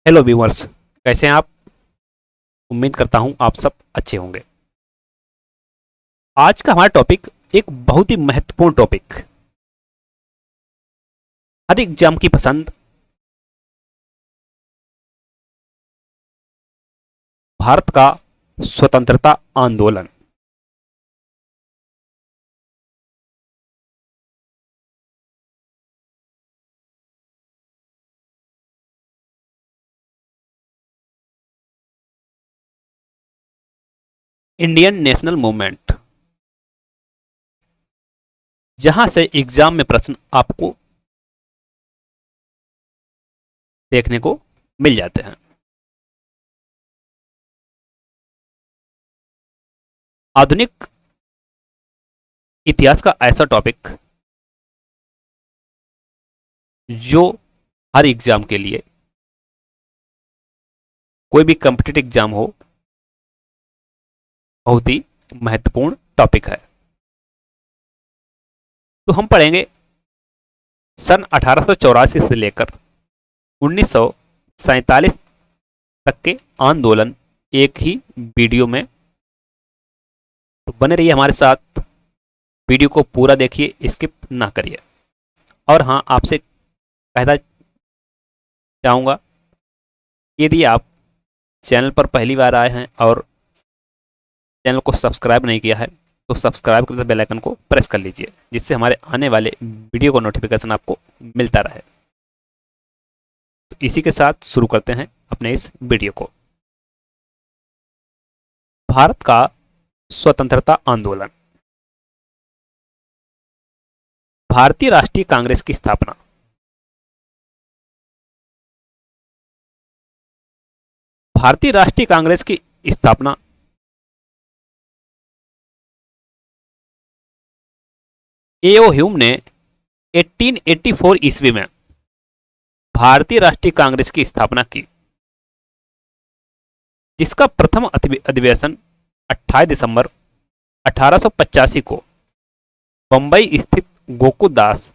Hello viewers, कैसे हैं आप। उम्मीद करता हूं आप सब अच्छे होंगे। आज का हमारा टॉपिक एक बहुत ही महत्वपूर्ण टॉपिक, हर एग्जाम की पसंद, भारत का स्वतंत्रता आंदोलन। Indian national movement. जहां से एग्जाम में प्रश्न आपको देखने को मिल जाते हैं। आधुनिक इतिहास का ऐसा टॉपिक जो हर एग्जाम के लिए, कोई भी कॉम्पिटिटिव एग्जाम हो, बहुत ही महत्वपूर्ण टॉपिक है। तो हम पढ़ेंगे सन 1884 से लेकर 1947 तक के आंदोलन एक ही वीडियो में। तो बने रहिए हमारे साथ, वीडियो को पूरा देखिए, स्किप ना करिए। और हाँ, आपसे कहना चाहूँगा, यदि आप चैनल पर पहली बार आए हैं और चैनल को सब्सक्राइब नहीं किया है तो सब्सक्राइब करके बेल आइकन को प्रेस कर लीजिए, जिससे हमारे आने वाले वीडियो का नोटिफिकेशन आपको मिलता रहे। तो इसी के साथ शुरू करते हैं अपने इस वीडियो को। भारत का स्वतंत्रता आंदोलन। भारतीय राष्ट्रीय कांग्रेस की स्थापना। भारतीय राष्ट्रीय कांग्रेस की स्थापना एओ ह्यूम ने 1884 ईस्वी में भारतीय राष्ट्रीय कांग्रेस की स्थापना की, जिसका प्रथम अधिवेशन 28 दिसंबर 1885 को बंबई स्थित गोकुलदास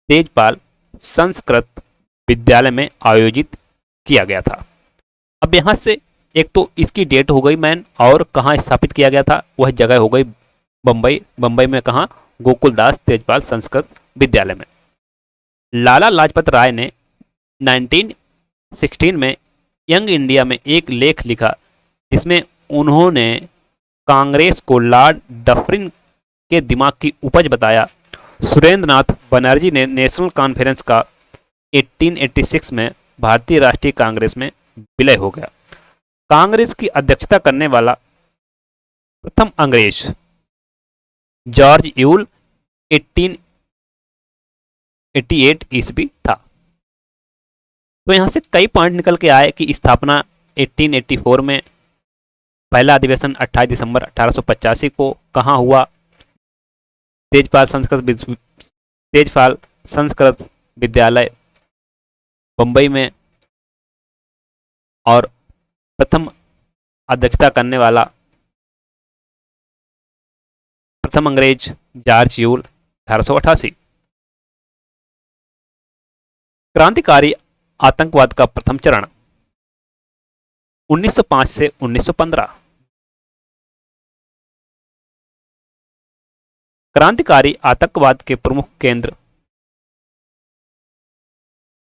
तेजपाल संस्कृत विद्यालय में आयोजित किया गया था। अब यहाँ से एक तो इसकी डेट हो गई मैन, और कहाँ स्थापित किया गया था वह जगह हो गई बंबई। बंबई में कहाँ? गोकुलदास तेजपाल संस्कृत विद्यालय में। लाला लाजपत राय ने 1916 में यंग इंडिया में एक लेख लिखा, जिसमें उन्होंने कांग्रेस को लॉर्ड डफरिन के दिमाग की उपज बताया। सुरेंद्र नाथ बनर्जी ने नेशनल कॉन्फ्रेंस का 1886 में भारतीय राष्ट्रीय कांग्रेस में विलय हो गया। कांग्रेस की अध्यक्षता करने वाला प्रथम अंग्रेज जॉर्ज यूल 1888 ईस्वी था। तो यहां से कई पॉइंट निकल के आए कि स्थापना 1884 में, पहला अधिवेशन 28 दिसंबर 1885 को कहाँ हुआ? तेजपाल संस्कृत विद्यालय बंबई में, और प्रथम अध्यक्षता करने वाला प्रथम अंग्रेज जॉर्ज यूल 1888। क्रांतिकारी आतंकवाद का प्रथम चरण 1905 से 1915। क्रांतिकारी आतंकवाद के प्रमुख केंद्र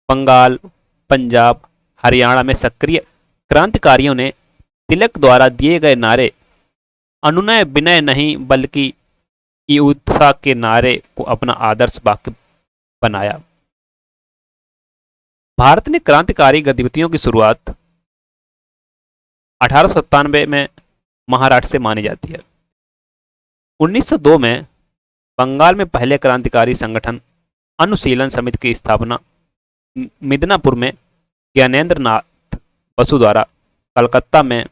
बंगाल, पंजाब, हरियाणा में सक्रिय क्रांतिकारियों ने तिलक द्वारा दिए गए नारे अनुनय विनय नहीं बल्कि अहिंसा के नारे को अपना आदर्श वाक्य बनाया। भारत ने क्रांतिकारी गतिविधियों की शुरुआत 1897 में महाराष्ट्र से मानी जाती है। 1902 में बंगाल में पहले क्रांतिकारी संगठन अनुशीलन समिति की स्थापना मिदनापुर में ज्ञानेंद्र नाथ बसु द्वारा, कलकत्ता में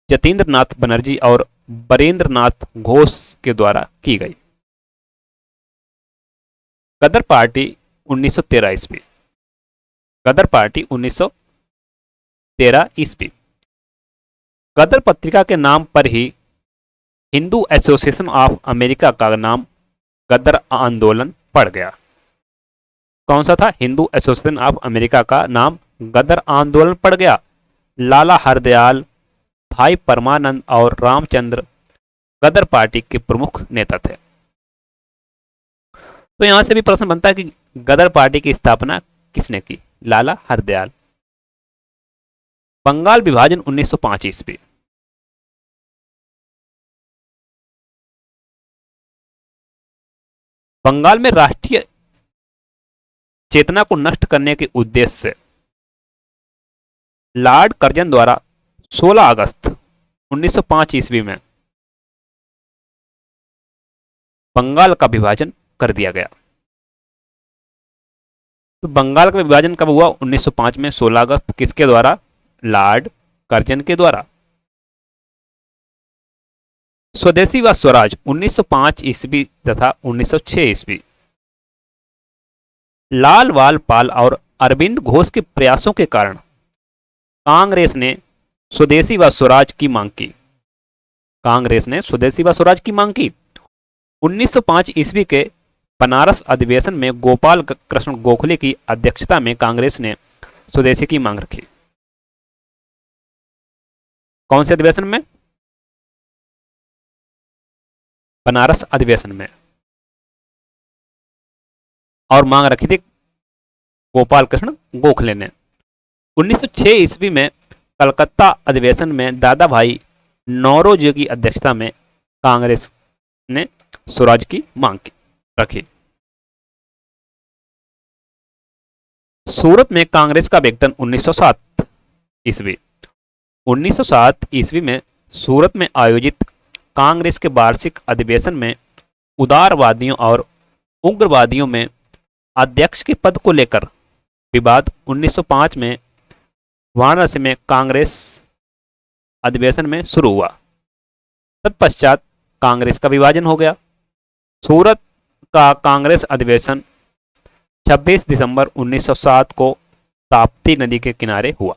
जतीन्द्र नाथ बनर्जी और बरेंद्र नाथ घोष के द्वारा की गई। गदर पार्टी 1913 ईस्वी। गदर पार्टी 1913 ईस्वी। गदर पत्रिका के नाम पर ही हिंदू एसोसिएशन ऑफ अमेरिका का नाम गदर आंदोलन पड़ गया। कौन सा था? हिंदू एसोसिएशन ऑफ अमेरिका का नाम गदर आंदोलन पड़ गया। लाला हरदयाल, भाई परमानंद और रामचंद्र गदर पार्टी के प्रमुख नेता थे। तो यहां से भी प्रश्न बनता है कि गदर पार्टी की स्थापना किसने की? लाला हरदयाल। बंगाल विभाजन 1905 ईस्वी। बंगाल में राष्ट्रीय चेतना को नष्ट करने के उद्देश्य से लॉर्ड कर्जन द्वारा 16 अगस्त 1905 ईस्वी में बंगाल का विभाजन कर दिया गया। तो बंगाल का विभाजन कब हुआ? 1905 में 16 अगस्त। किसके द्वारा? लॉर्ड कर्जन के द्वारा। स्वदेशी व स्वराज 1905 ईस्वी तथा 1906 ईस्वी। लाल वाल पाल और अरविंद घोष के प्रयासों के कारण कांग्रेस ने स्वदेशी व स्वराज की मांग की। कांग्रेस ने स्वदेशी व स्वराज की मांग की। 1905 ईस्वी के बनारस अधिवेशन में गोपाल कृष्ण गोखले की अध्यक्षता में कांग्रेस ने स्वदेशी की मांग रखी। कौन से अधिवेशन में? बनारस अधिवेशन में। और मांग रखी थी गोपाल कृष्ण गोखले ने। 1906 ईस्वी में कलकत्ता अधिवेशन में दादा भाई नौरोजी की अध्यक्षता में कांग्रेस ने स्वराज की मांग रखी। सूरत में कांग्रेस का विघटन 1907 ईस्वी। 1907 ईस्वी में सूरत में आयोजित कांग्रेस के वार्षिक अधिवेशन में उदारवादियों और उग्रवादियों में अध्यक्ष के पद को लेकर विवाद 1905 में वाराणसी में कांग्रेस अधिवेशन में शुरू हुआ। तत्पश्चात कांग्रेस का विभाजन हो गया। सूरत का कांग्रेस अधिवेशन 26 दिसंबर 1907 को ताप्ती नदी के किनारे हुआ।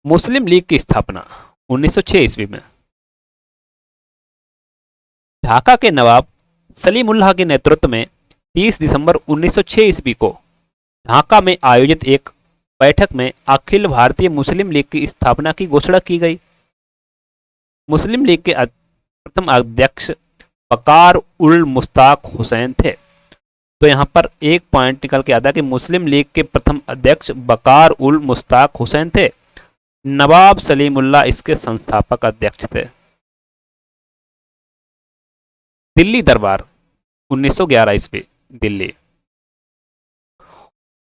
मुस्लिम लीग की स्थापना 1906 ईस्वी में। ढाका के नवाब सलीमुल्लाह के नेतृत्व में 30 दिसंबर 1906 ईस्वी को ढाका में आयोजित एक बैठक में अखिल भारतीय मुस्लिम लीग की स्थापना की घोषणा की गई। मुस्लिम लीग के प्रथम अध्यक्ष बकार उल मुश्ताक हुसैन थे। तो यहाँ पर एक पॉइंट निकल के आता कि मुस्लिम लीग के प्रथम अध्यक्ष बकार उल मुश्ताक हुसैन थे। नवाब सलीमुल्लाह इसके संस्थापक अध्यक्ष थे। दिल्ली दरबार 1911 ईस्वी। दिल्ली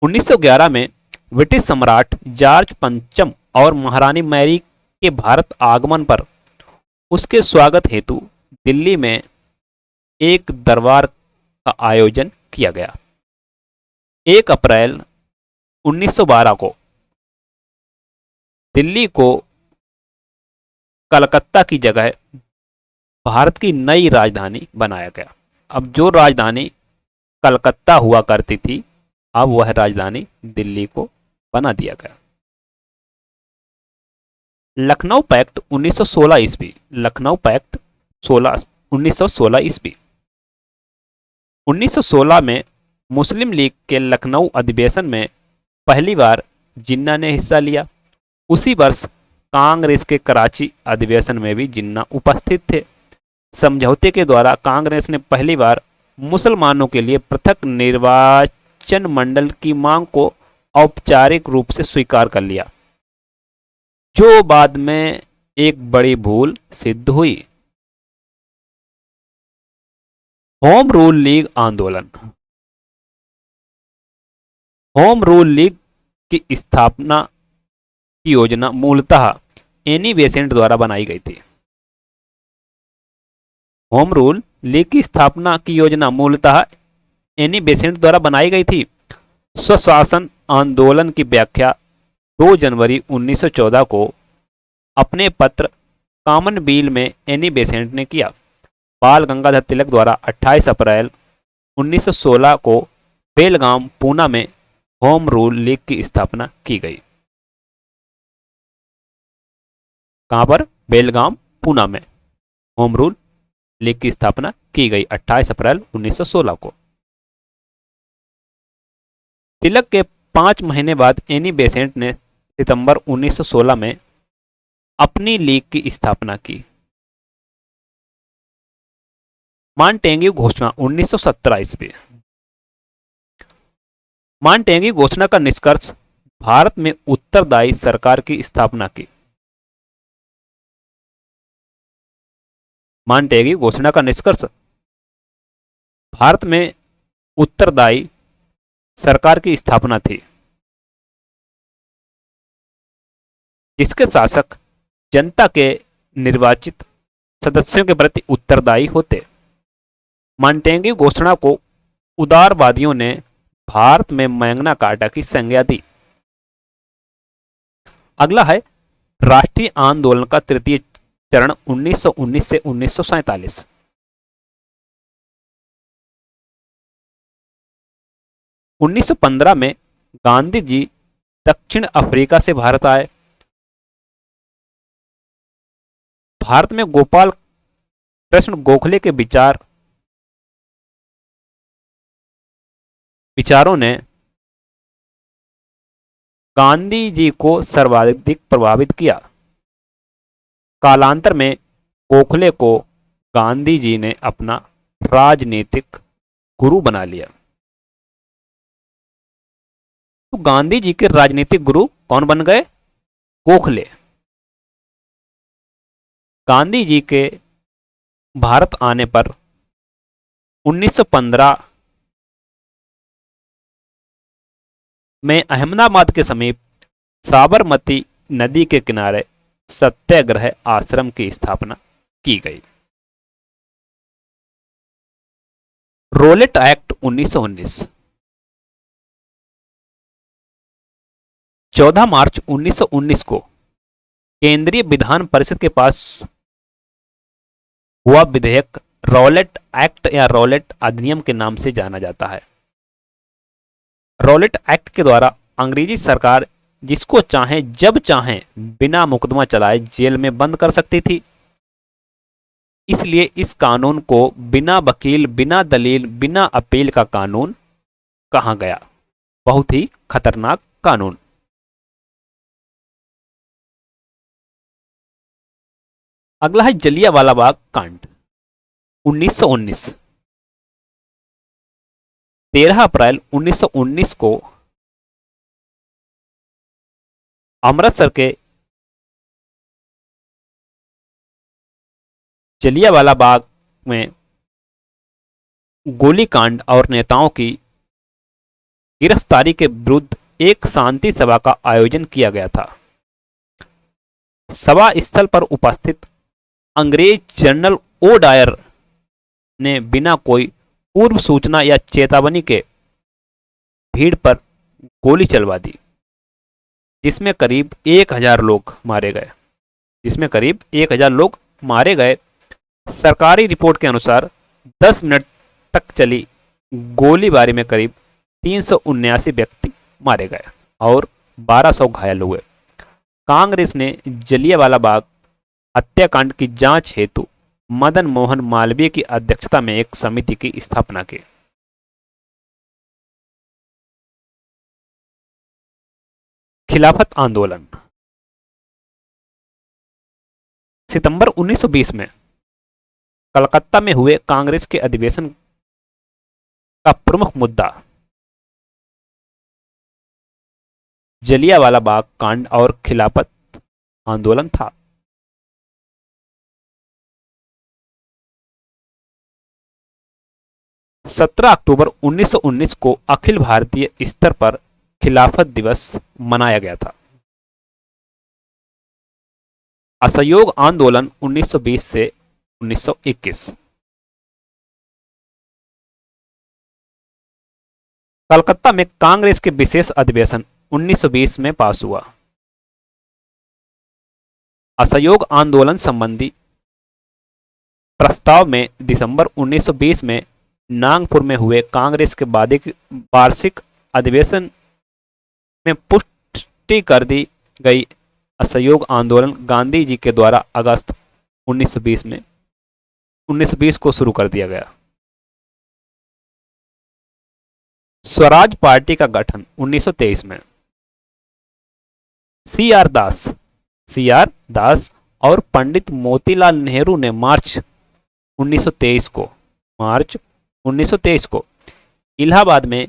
1911 में ब्रिटिश सम्राट जॉर्ज पंचम और महारानी मैरी के भारत आगमन पर उसके स्वागत हेतु दिल्ली में एक दरबार का आयोजन किया गया। 1 अप्रैल 1912 को दिल्ली को कलकत्ता की जगह भारत की नई राजधानी बनाया गया। अब जो राजधानी कलकत्ता हुआ करती थी, अब वह राजधानी दिल्ली को बना दिया गया। लखनऊ पैक्ट 1916 ईस्वी। लखनऊ पैक्ट 1916 ईस्वी। 1916 में मुस्लिम लीग के लखनऊ अधिवेशन में पहली बार जिन्ना ने हिस्सा लिया। उसी वर्ष कांग्रेस के कराची अधिवेशन में भी जिन्ना उपस्थित थे। समझौते के द्वारा कांग्रेस ने पहली बार मुसलमानों के लिए पृथक निर्वाचन मंडल की मांग को औपचारिक रूप से स्वीकार कर लिया, जो बाद में एक बड़ी भूल सिद्ध हुई। होम रूल लीग आंदोलन। होम रूल लीग की स्थापना की योजना मूलतः एनी बेसेंट द्वारा बनाई गई थी। होम रूल लीग की स्थापना की योजना मूलतः एनी बेसेंट द्वारा बनाई गई थी। स्वशासन आंदोलन की व्याख्या 2 जनवरी 1914 को अपने पत्र कॉमन बिल में एनी बेसेंट ने किया। बाल गंगाधर तिलक द्वारा 28 अप्रैल 1916 को बेलगाम पूना में होम रूल लीग की स्थापना की गई। कहां पर? बेलगाम पूना में होम रूल लीग की स्थापना की गई 28 अप्रैल 1916 को। तिलक के 5 महीने बाद एनी बेसेंट ने सितंबर 1916 में अपनी लीग की स्थापना की। मानटेंगी घोषणा 1917 ईस्वी। मानटेंगी घोषणा का निष्कर्ष भारत में उत्तरदायी सरकार की स्थापना की। मानटेगी घोषणा का निष्कर्ष भारत में उत्तरदायी सरकार की स्थापना थी, जिसके शासक जनता के निर्वाचित सदस्यों के प्रति उत्तरदायी होते। मानटेंगी घोषणा को उदारवादियों ने भारत में मैग्ना कार्टा की संज्ञा दी। अगला है राष्ट्रीय आंदोलन का तृतीय चरण 1919 से 1947। उन्नीस 1915 में गांधी जी दक्षिण अफ्रीका से भारत आए। भारत में गोपाल कृष्ण गोखले के विचारों ने गांधी जी को सर्वाधिक प्रभावित किया। कालांतर में गोखले को गांधी जी ने अपना राजनीतिक गुरु बना लिया। तो गांधी जी के राजनीतिक गुरु कौन बन गए? गोखले। गांधी जी के भारत आने पर 1915 में अहमदाबाद के समीप साबरमती नदी के किनारे सत्याग्रह आश्रम की स्थापना की गई। Roulette act 1919। 14 मार्च 1919 को केंद्रीय विधान परिषद के पास हुआ विधेयक रॉलेट एक्ट या रॉलेट अधिनियम के नाम से जाना जाता है। रॉलेट एक्ट के द्वारा अंग्रेजी सरकार जिसको चाहे जब चाहे बिना मुकदमा चलाए जेल में बंद कर सकती थी। इसलिए इस कानून को बिना वकील, बिना दलील, बिना अपील का कानून कहा गया। बहुत ही खतरनाक कानून। अगला है जलियांवाला बाग कांड 1919। 13 अप्रैल 1919 को अमृतसर के जलियांवाला बाग में गोलीकांड और नेताओं की गिरफ्तारी के विरुद्ध एक शांति सभा का आयोजन किया गया था। सभा स्थल पर उपस्थित अंग्रेज जनरल ओ डायर ने बिना कोई पूर्व सूचना या चेतावनी के भीड़ पर गोली चलवा दी, जिसमें करीब 1000 लोग मारे गए। सरकारी रिपोर्ट के अनुसार 10 मिनट तक चली गोलीबारी में करीब 379 व्यक्ति मारे गए और 1200 घायल हुए। कांग्रेस ने जलियांवाला बाग हत्याकांड की जांच हेतु मदन मोहन मालवीय की अध्यक्षता में एक समिति की स्थापना की। खिलाफत आंदोलन। सितंबर 1920 में कलकत्ता में हुए कांग्रेस के अधिवेशन का प्रमुख मुद्दा जलियांवाला बाग कांड और खिलाफत आंदोलन था। 17 अक्टूबर 1919 को अखिल भारतीय स्तर पर खिलाफत दिवस मनाया गया था। असहयोग आंदोलन 1920 से 1921। कलकत्ता में कांग्रेस के विशेष अधिवेशन 1920 में पास हुआ। असहयोग आंदोलन संबंधी प्रस्ताव में दिसंबर 1920 में नागपुर में हुए कांग्रेस के वार्षिक अधिवेशन में पुष्टि कर दी गई। असहयोग आंदोलन गांधी जी के द्वारा अगस्त 1920 में 1920 को शुरू कर दिया गया। स्वराज पार्टी का गठन 1923 में। सी आर दास और पंडित मोतीलाल नेहरू ने मार्च 1923 को इलाहाबाद में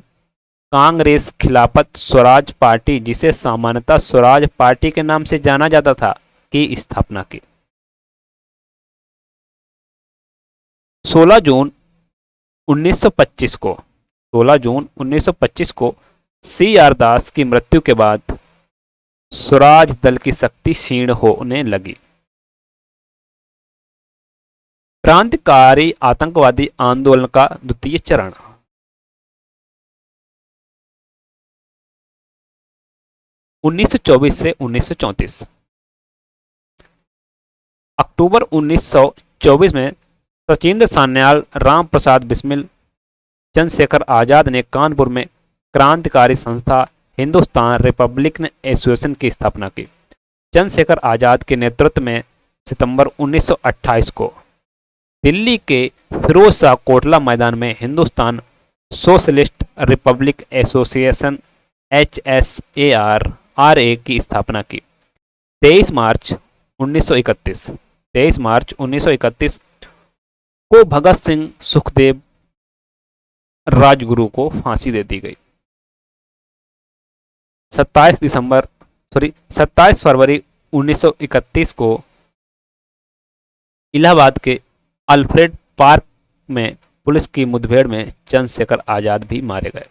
कांग्रेस खिलाफत स्वराज पार्टी, जिसे सामान्यतः स्वराज पार्टी के नाम से जाना जाता था, की स्थापना की। 16 जून 1925 को सी आर दास की मृत्यु के बाद स्वराज दल की शक्ति क्षीण होने लगी। क्रांतिकारी आतंकवादी आंदोलन का द्वितीय चरण। उन्नीस से 1934। अक्टूबर 1924 में सचिंद्र सान्याल, राम प्रसाद बिस्मिल, चंद्रशेखर आजाद ने कानपुर में क्रांतिकारी संस्था हिंदुस्तान रिपब्लिकन एसोसिएशन की स्थापना की। चंद्रशेखर आजाद के नेतृत्व में सितंबर 1928 को दिल्ली के फिरोज शाह कोटला मैदान में Hindustan socialist Republic association HSAR की स्थापना की। 23 मार्च 1931 को भगत सिंह, सुखदेव, राजगुरु को फांसी दे दी गई। 27 फरवरी 1931 को इलाहाबाद के अल्फ्रेड पार्क में पुलिस की मुठभेड़ में चंद्रशेखर आजाद भी मारे गए।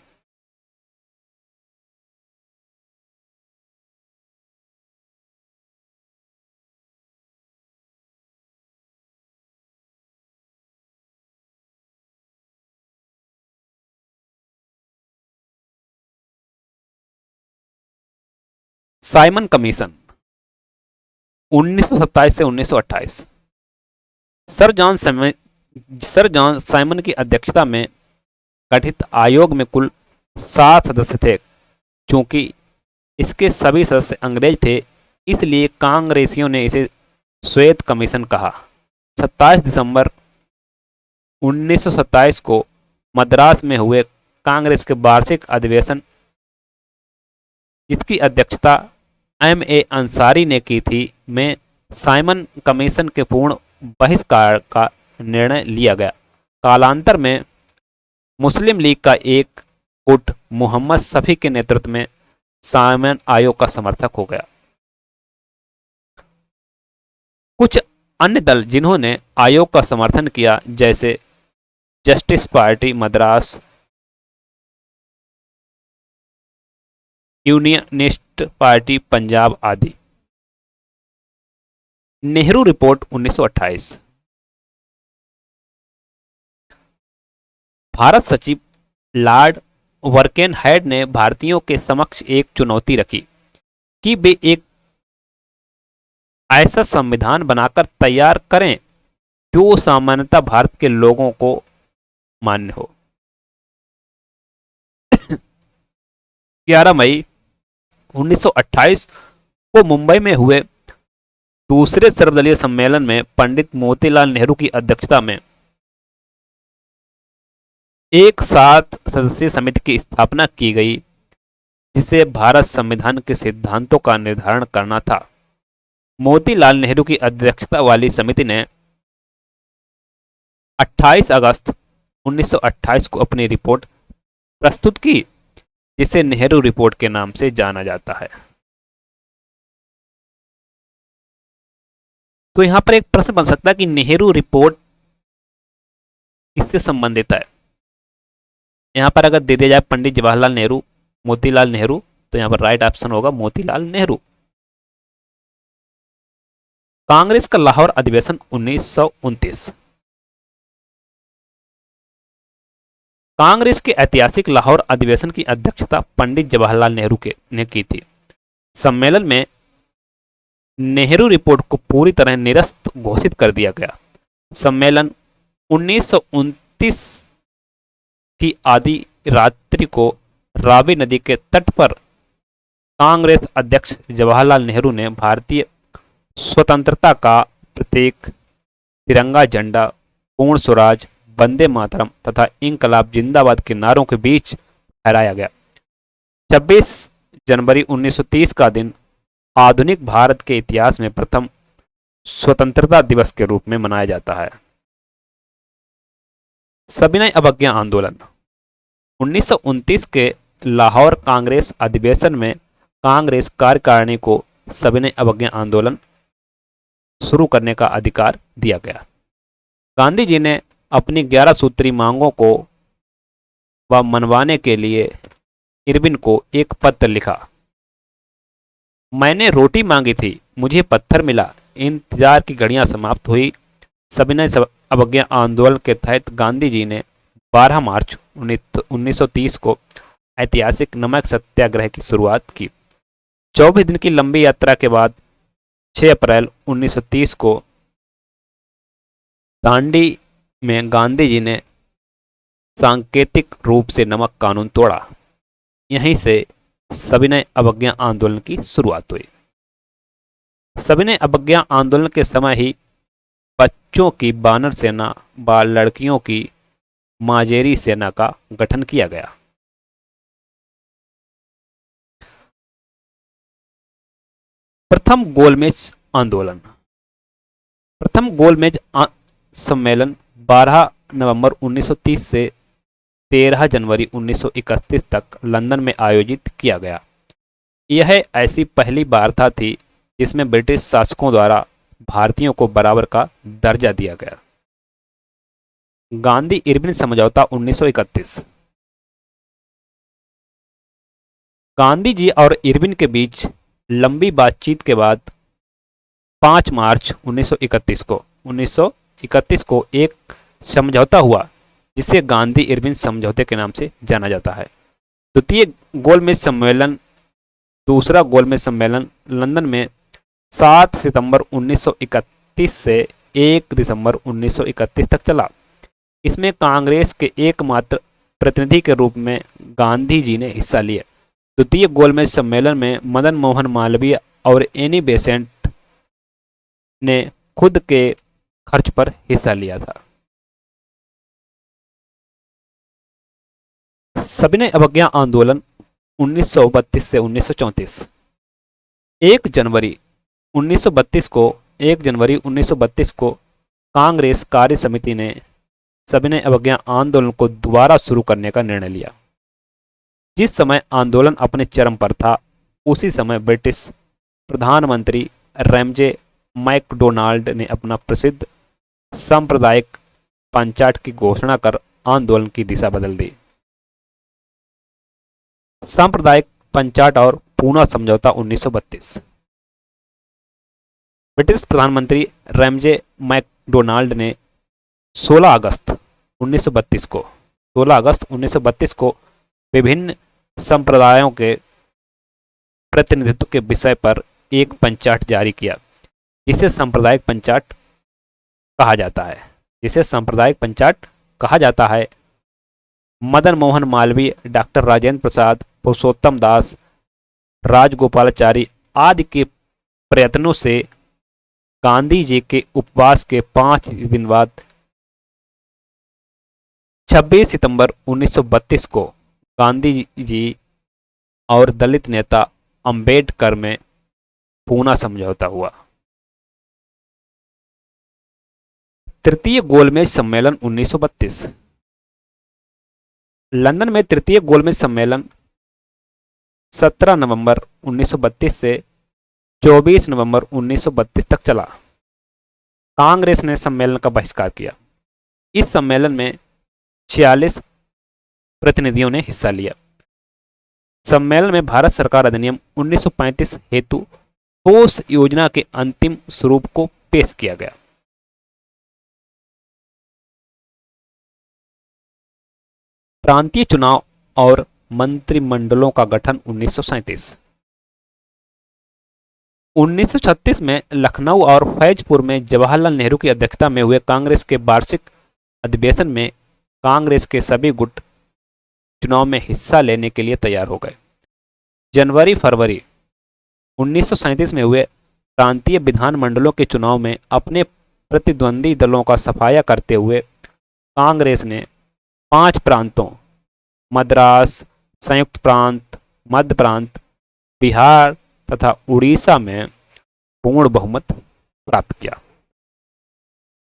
साइमन कमीशन 1927 से 1928। सर जॉन साइमन की अध्यक्षता में गठित आयोग में कुल 7 सदस्य थे। चूंकि इसके सभी सदस्य अंग्रेज थे, इसलिए कांग्रेसियों ने इसे श्वेत कमीशन कहा। 27 दिसंबर 1927 को मद्रास में हुए कांग्रेस के वार्षिक अधिवेशन, जिसकी अध्यक्षता M.A. अंसारी ने की थी, में साइमन कमीशन के पूर्ण बहिष्कार का निर्णय लिया गया। कालांतर में मुस्लिम लीग का एक गुट मोहम्मद शफी के नेतृत्व में साइमन आयोग का समर्थक हो गया। कुछ अन्य दल जिन्होंने आयोग का समर्थन किया, जैसे justice party Madras, unionist party Punjab आदि। नेहरू रिपोर्ट 1928। भारत सचिव लॉर्ड वर्केनहेड ने भारतीयों के समक्ष एक चुनौती रखी कि वे एक ऐसा संविधान बनाकर तैयार करें जो सामान्यतः भारत के लोगों को मान्य हो। 11 मई 1928 को मुंबई में हुए दूसरे सर्वदलीय सम्मेलन में पंडित मोतीलाल नेहरू की अध्यक्षता में एक 7 सदस्यीय समिति की स्थापना की गई, जिसे भारत संविधान के सिद्धांतों का निर्धारण करना था। मोतीलाल नेहरू की अध्यक्षता वाली समिति ने 28 अगस्त 1928 को अपनी रिपोर्ट प्रस्तुत की, जिसे नेहरू रिपोर्ट के नाम से जाना जाता है। तो यहां पर एक प्रश्न बन सकता है कि नेहरू रिपोर्ट किससे संबंधित है। यहां पर अगर दे दिया जाए पंडित जवाहरलाल नेहरू, मोतीलाल नेहरू, तो यहां पर राइट ऑप्शन होगा मोतीलाल नेहरू। कांग्रेस का लाहौर अधिवेशन 1929। कांग्रेस के ऐतिहासिक लाहौर अधिवेशन की अध्यक्षता पंडित जवाहरलाल नेहरू ने की थी। सम्मेलन में नेहरू रिपोर्ट को पूरी तरह निरस्त घोषित कर दिया गया। सम्मेलन 1929 की आधी रात्रि को रावी नदी के तट पर कांग्रेस अध्यक्ष जवाहरलाल नेहरू ने भारतीय स्वतंत्रता का प्रतीक तिरंगा झंडा पूर्ण स्वराज, वंदे मातरम तथा इंकलाब जिंदाबाद के नारों के बीच फहराया गया। 26 जनवरी 1930 का दिन आधुनिक भारत के इतिहास में प्रथम स्वतंत्रता दिवस के रूप में मनाया जाता है। सविनय अवज्ञा आंदोलन 1929 के लाहौर कांग्रेस अधिवेशन में कांग्रेस कार्यकारिणी को सविनय अवज्ञा आंदोलन शुरू करने का अधिकार दिया गया। गांधी जी ने अपनी 11 सूत्री मांगों को मनवाने के लिए इरविन को एक पत्र लिखा। मैंने रोटी मांगी थी, मुझे पत्थर मिला, इंतजार की घड़ियां समाप्त हुई। सविनय अवज्ञा आंदोलन के तहत गांधी जी ने 12 मार्च 1930 को ऐतिहासिक नमक सत्याग्रह की शुरुआत की। 24 दिन की लंबी यात्रा के बाद 6 अप्रैल 1930 को दांडी में गांधी जी ने सांकेतिक रूप से नमक कानून तोड़ा। यहीं से सविनय अवज्ञा आंदोलन की शुरुआत हुई। सविनय अवज्ञा आंदोलन के समय ही बच्चों की बानर सेना व लड़कियों की माजेरी सेना का गठन किया गया। प्रथम गोलमेज आंदोलन। प्रथम गोलमेज सम्मेलन 12 नवंबर 1930 से 13 जनवरी 1931 तक लंदन में आयोजित किया गया। यह ऐसी पहली वार्ता थी जिसमें ब्रिटिश शासकों द्वारा भारतीयों को बराबर का दर्जा दिया गया। गांधी इरविन समझौता 1931। गांधी जी और इरविन के बीच लंबी बातचीत के बाद 5 मार्च 1931 को एक समझौता हुआ जिसे गांधी इरविन समझौते के नाम से जाना जाता है। दूसरा गोलमेज सम्मेलन लंदन में 7 सितंबर 1931 से 1 दिसंबर 1931 तक चला। इसमें कांग्रेस के एकमात्र प्रतिनिधि के रूप में गांधी जी ने हिस्सा लिया। द्वितीय गोलमेज सम्मेलन में मदन मोहन मालवीय और एनी बेसेंट ने खुद के खर्च पर हिस्सा लिया था। सविनय अवज्ञा आंदोलन 1932 से 1934। 1 जनवरी 1932 को कांग्रेस कार्य समिति ने सविनय अवज्ञा आंदोलन को दोबारा शुरू करने का निर्णय लिया। जिस समय आंदोलन अपने चरम पर था, उसी समय ब्रिटिश प्रधानमंत्री रैमजे मैकडोनाल्ड ने अपना प्रसिद्ध सांप्रदायिक पंचाट की घोषणा कर आंदोलन की दिशा बदल दी। सांप्रदायिक पंचाट और पूना समझौता 1932। ब्रिटिश प्रधानमंत्री रैमजे मैकडोनाल्ड ने 16 अगस्त 1932 को विभिन्न संप्रदायों के प्रतिनिधित्व के विषय पर एक पंचाट जारी किया, जिसे सांप्रदायिक पंचाट कहा जाता है। मदन मोहन मालवीय, डॉक्टर राजेंद्र प्रसाद, पुरुषोत्तम दास, राजगोपालाचारी आदि के प्रयत्नों से गांधी जी के उपवास के 5 दिन बाद 26 सितंबर 1932 को गांधी जी और दलित नेता अंबेडकर में पूना समझौता हुआ। तृतीय गोलमेज सम्मेलन 1932। लंदन में तृतीय गोलमेज सम्मेलन 17 नवंबर 1932 से 24 नवंबर 1932 तक चला। कांग्रेस ने सम्मेलन का बहिष्कार किया। इस सम्मेलन में 46 प्रतिनिधियों ने हिस्सा लिया। सम्मेलन में भारत सरकार अधिनियम 1935 हेतु ठोस योजना के अंतिम स्वरूप को पेश किया गया। प्रांतीय चुनाव और मंत्रिमंडलों का गठन 1937। 1936 में लखनऊ और फैजपुर में जवाहरलाल नेहरू की अध्यक्षता में हुए कांग्रेस के वार्षिक अधिवेशन में कांग्रेस के सभी गुट चुनाव में हिस्सा लेने के लिए तैयार हो गए। जनवरी-फरवरी 1937 में हुए प्रांतीय विधानमंडलों के चुनाव में अपने प्रतिद्वंदी दलों का सफाया करते हुए कांग्रेस ने 5 प्रांतों मद्रास, संयुक्त प्रांत, मध्य प्रांत, बिहार तथा उड़ीसा में पूर्ण बहुमत प्राप्त किया।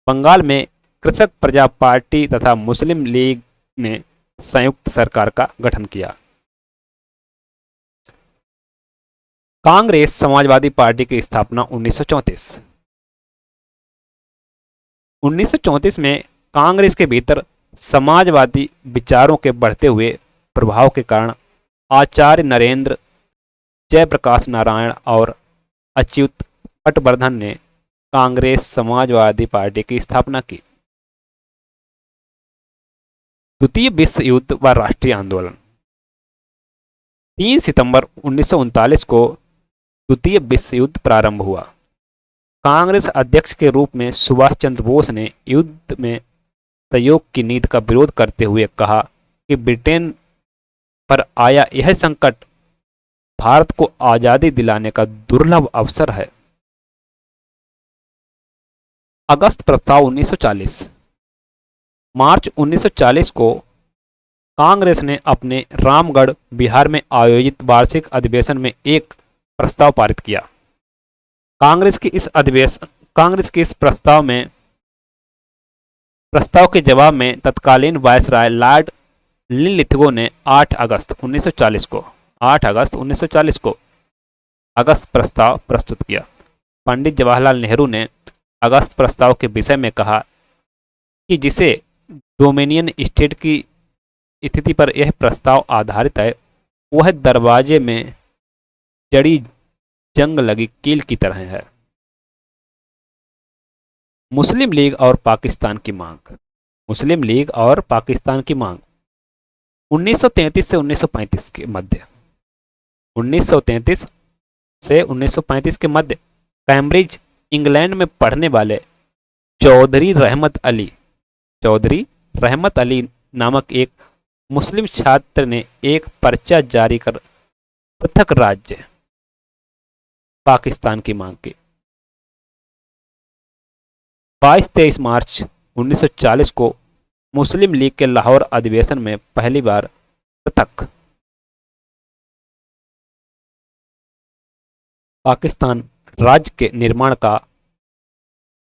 बंगाल में कृषक प्रजा पार्टी तथा मुस्लिम लीग ने संयुक्त सरकार का गठन किया। कांग्रेस समाजवादी पार्टी की स्थापना 1934। 1934 में कांग्रेस के भीतर समाजवादी विचारों के बढ़ते हुए प्रभाव के कारण आचार्य नरेंद्र, जयप्रकाश नारायण और अच्युत पटवर्धन ने कांग्रेस समाजवादी पार्टी की स्थापना की। द्वितीय विश्व युद्ध व राष्ट्रीय आंदोलन। 3 सितंबर 1939 को द्वितीय विश्व युद्ध प्रारंभ हुआ। कांग्रेस अध्यक्ष के रूप में सुभाष चंद्र बोस ने युद्ध में सहयोग की नीति का विरोध करते हुए कहा कि ब्रिटेन पर आया यह संकट भारत को आजादी दिलाने का दुर्लभ अवसर है। अगस्त प्रस्ताव 1940। मार्च 1940 को कांग्रेस ने अपने रामगढ़ बिहार में आयोजित वार्षिक अधिवेशन में एक प्रस्ताव पारित किया। कांग्रेस के इस प्रस्ताव के जवाब में तत्कालीन वायसराय लॉर्ड लिनलिथगो ने 8 अगस्त 1940 को अगस्त प्रस्ताव प्रस्तुत किया। पंडित जवाहरलाल नेहरू ने अगस्त प्रस्ताव के विषय में कहा कि जिसे डोमिनियन स्टेट की स्थिति पर यह प्रस्ताव आधारित है वह दरवाजे में जड़ी जंग लगी कील की तरह है। मुस्लिम लीग और पाकिस्तान की मांग। मुस्लिम लीग और पाकिस्तान की मांग 1933 से 1935 के मध्य 1933 से 1935 के मध्य कैम्ब्रिज इंग्लैंड में पढ़ने वाले चौधरी रहमत अली नामक एक मुस्लिम छात्र ने एक पर्चा जारी कर पृथक राज्य पाकिस्तान की मांग की। 22-23 मार्च 1940 को मुस्लिम लीग के लाहौर अधिवेशन में पहली बार पृथक पाकिस्तान राज्य के निर्माण का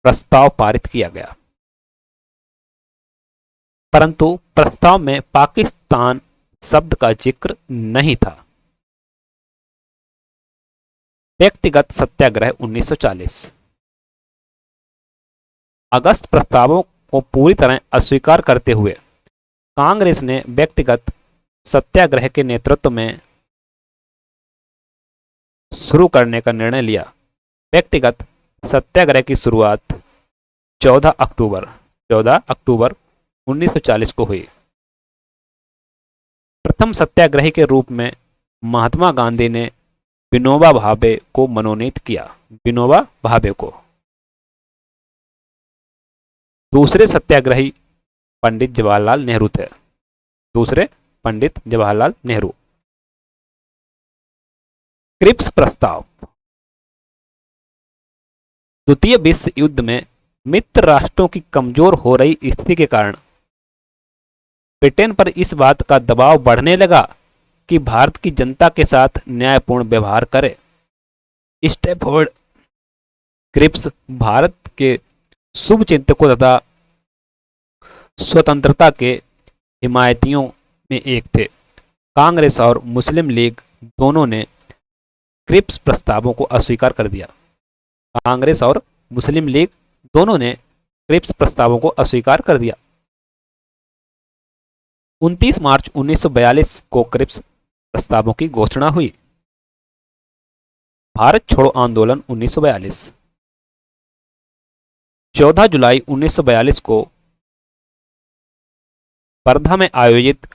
प्रस्ताव पारित किया गया, परंतु प्रस्ताव में पाकिस्तान शब्द का जिक्र नहीं था। व्यक्तिगत सत्याग्रह 1940। अगस्त प्रस्तावों को पूरी तरह अस्वीकार करते हुए कांग्रेस ने व्यक्तिगत सत्याग्रह के नेतृत्व में शुरू करने का निर्णय लिया। व्यक्तिगत सत्याग्रह की शुरुआत 14 अक्टूबर 1940 को हुई। प्रथम सत्याग्रही के रूप में महात्मा गांधी ने विनोबा भावे को मनोनीत किया। दूसरे सत्याग्रही पंडित जवाहरलाल नेहरू थे। क्रिप्स प्रस्ताव। द्वितीय विश्व युद्ध में मित्र राष्ट्रों की कमजोर हो रही स्थिति के कारण ब्रिटेन पर इस बात का दबाव बढ़ने लगा कि भारत की जनता के साथ न्यायपूर्ण व्यवहार करे। स्टैफोर्ड क्रिप्स भारत के शुभ चिंतकों तथा स्वतंत्रता के हिमायतियों में एक थे। कांग्रेस और मुस्लिम लीग दोनों ने क्रिप्स प्रस्तावों को अस्वीकार कर दिया। 29 मार्च 1942 को क्रिप्स प्रस्तावों की घोषणा हुई। भारत छोड़ो आंदोलन 1942। 14 जुलाई 1942 को वर्धा में आयोजित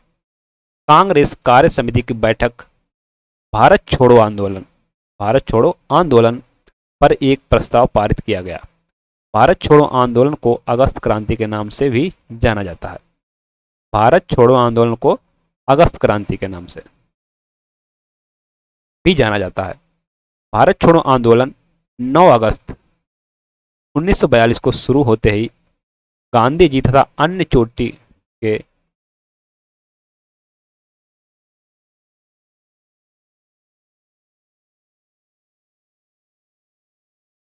कांग्रेस कार्य समिति की बैठक भारत छोड़ो आंदोलन पर एक प्रस्ताव पारित किया गया। भारत छोड़ो आंदोलन को अगस्त क्रांति के नाम से भी जाना जाता है। भारत छोड़ो आंदोलन 9 अगस्त 1942 को शुरू होते ही गांधी जी तथा अन्य चोटी के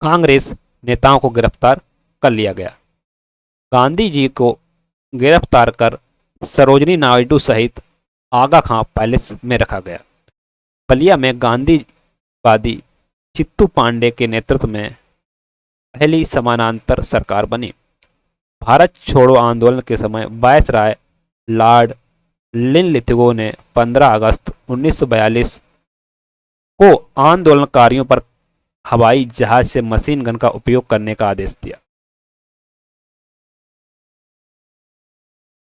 कांग्रेस नेताओं को गिरफ्तार कर लिया गया। गांधी जी को गिरफ्तार कर सरोजनी नायडू सहित आगा खां पैलेस में रखा गया। बलिया में गांधीवादी चित्तू पांडे के नेतृत्व में पहली समानांतर सरकार बनी। भारत छोड़ो आंदोलन के समय वायसराय लॉर्ड लिनलिथगो ने 15 अगस्त 1942 को आंदोलनकारियों पर हवाई जहाज से मशीन गन का उपयोग करने का आदेश दिया।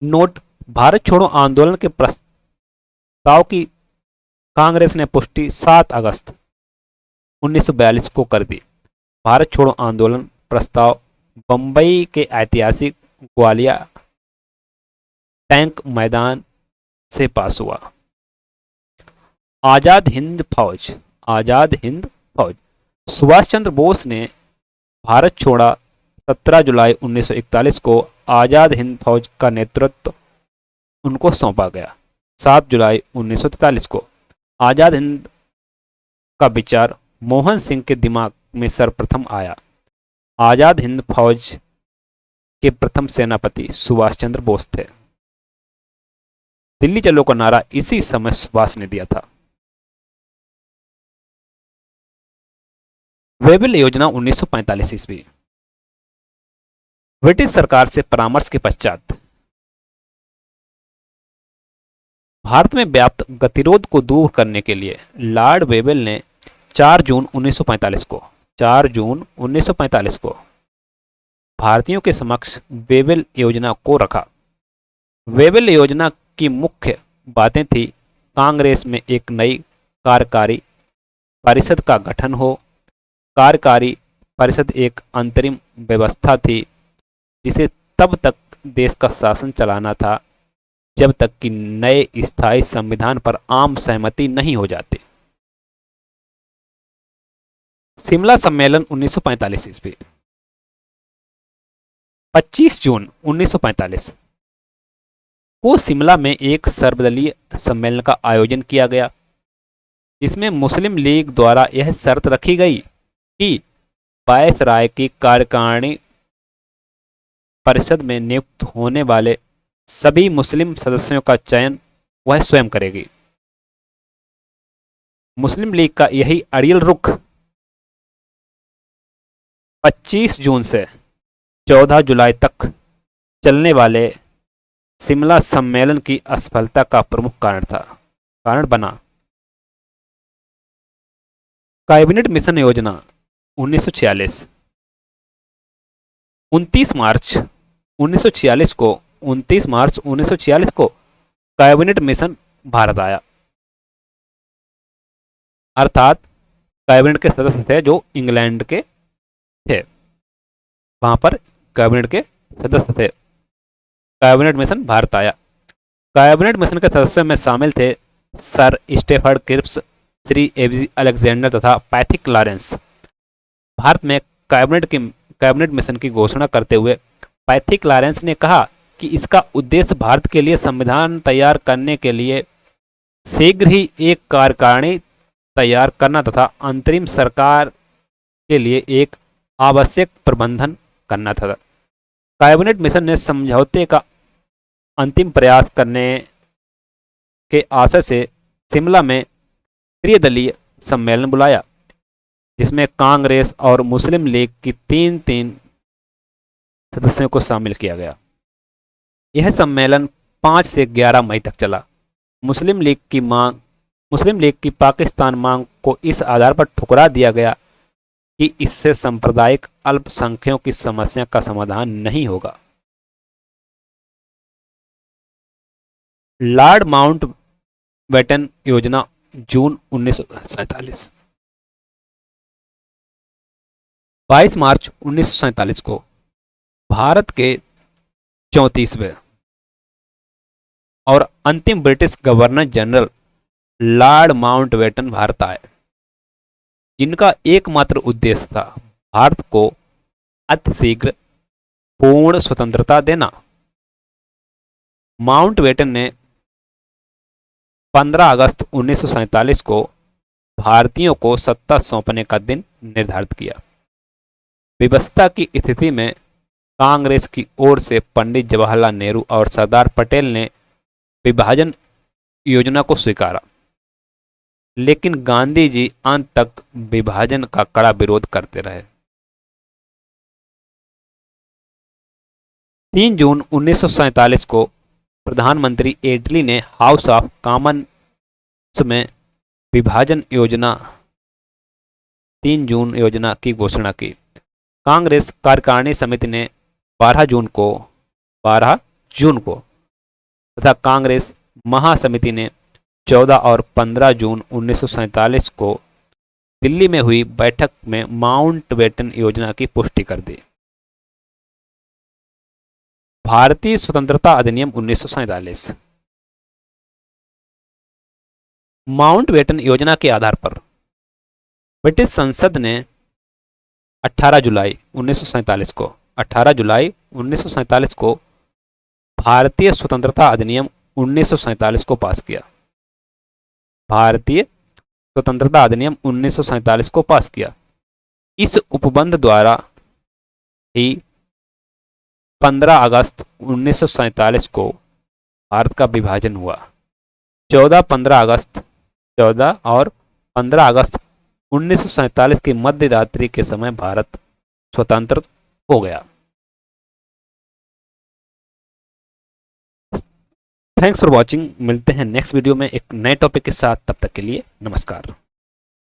नोट: भारत छोड़ो आंदोलन के प्रस्ताव की कांग्रेस ने पुष्टि 7 अगस्त 1942 को कर दी। भारत छोड़ो आंदोलन प्रस्ताव बंबई के ऐतिहासिक ग्वालिया टैंक मैदान से पास हुआ। आजाद हिंद फौज। आजाद हिंद फौज सुभाष चंद्र बोस ने भारत छोड़ा 17 जुलाई 1941 को आजाद हिंद फौज का नेतृत्व उनको सौंपा गया। 7 जुलाई 1943 को आजाद हिंद का विचार मोहन सिंह के दिमाग में सर्वप्रथम आया। आजाद हिंद फौज के प्रथम सेनापति सुभाष चंद्र बोस थे। दिल्ली चलो का नारा इसी समय सुभाष ने दिया था। वेबल योजना 1945 ईस्वी। ब्रिटिश सरकार से परामर्श के पश्चात भारत में व्याप्त गतिरोध को दूर करने के लिए लॉर्ड वेबल ने 4 जून 1945 को भारतीयों के समक्ष वेबल योजना को रखा। वेबल योजना की मुख्य बातें थी: कांग्रेस में एक नई कार्यकारी परिषद का गठन हो। कार्यकारी परिषद एक अंतरिम व्यवस्था थी जिसे तब तक देश का शासन चलाना था जब तक कि नए स्थायी संविधान पर आम सहमति नहीं हो जाती। शिमला सम्मेलन 1945 ईस्वी। 25 जून 1945 को शिमला में एक सर्वदलीय सम्मेलन का आयोजन किया गया जिसमें मुस्लिम लीग द्वारा यह शर्त रखी गई कि वायसराय की कार्यकारिणी परिषद में नियुक्त होने वाले सभी मुस्लिम सदस्यों का चयन वह स्वयं करेगी। मुस्लिम लीग का यही अड़ियल रुख 25 जून से 14 जुलाई तक चलने वाले शिमला सम्मेलन की असफलता का प्रमुख कारण बना। कैबिनेट मिशन योजना 1946। 29 मार्च 1946 को कैबिनेट मिशन भारत आया। अर्थात कैबिनेट के सदस्य थे जो इंग्लैंड के थे, वहां पर कैबिनेट के सदस्य थे। कैबिनेट मिशन भारत आया। कैबिनेट मिशन के सदस्यों में शामिल थे sir Stafford Cripps, Shri A B Alexander तथा पैथिक लॉरेंस। भारत में कैबिनेट मिशन की घोषणा करते हुए पैथिक लॉरेंस ने कहा कि इसका उद्देश्य भारत के लिए संविधान तैयार करने के लिए शीघ्र ही एक कार्यकारिणी तैयार करना तथा अंतरिम सरकार के लिए एक आवश्यक प्रबंधन करना था। कैबिनेट मिशन ने समझौते का अंतिम प्रयास करने के आशय से शिमला में त्रिदलीय सम्मेलन बुलाया जिसमें कांग्रेस और मुस्लिम लीग की तीन सदस्यों को शामिल किया गया। यह सम्मेलन 5 से 11 मई तक चला। मुस्लिम लीग की पाकिस्तान मांग को इस आधार पर ठुकरा दिया गया कि इससे सांप्रदायिक अल्पसंख्यकों की समस्या का समाधान नहीं होगा। लॉर्ड माउंटबेटन योजना जून 1947। 22 मार्च 1947 को भारत के 34वें और अंतिम British governor general Lord Mountbatten Bharat आए, जिनका एकमात्र उद्देश्य था भारत को अतिशीघ्र पूर्ण स्वतंत्रता देना। माउंटबेटन ने 15 अगस्त 1947 को भारतीयों को सत्ता सौंपने का दिन निर्धारित किया। विवशता की स्थिति में कांग्रेस की ओर से पंडित जवाहरलाल नेहरू और सरदार पटेल ने विभाजन योजना को स्वीकारा, लेकिन गांधी जी अंत तक विभाजन का कड़ा विरोध करते रहे। 3 जून 1947 को प्रधानमंत्री एटली ने हाउस ऑफ कॉमन्स में विभाजन योजना 3 जून योजना की घोषणा की। कांग्रेस कार्यकारिणी समिति ने 12 जून को तथा कांग्रेस महासमिति ने 14 और 15 जून 1947 को दिल्ली में हुई बैठक में माउंटबेटन योजना की पुष्टि कर दी। भारतीय स्वतंत्रता अधिनियम 1947। माउंटबेटन योजना के आधार पर ब्रिटिश संसद ने 18 जुलाई 1947 को भारतीय स्वतंत्रता अधिनियम 1947 को पास किया। भारतीय स्वतंत्रता अधिनियम 1947 को पास किया। इस उपबंध द्वारा ही 15 अगस्त 1947 को भारत का विभाजन हुआ। 14 और 15 अगस्त 1947 की मध्य रात्रि के समय भारत स्वतंत्र हो गया। Thanks for watching. मिलते हैं नेक्स्ट वीडियो में एक नए टॉपिक के साथ। तब तक के लिए नमस्कार।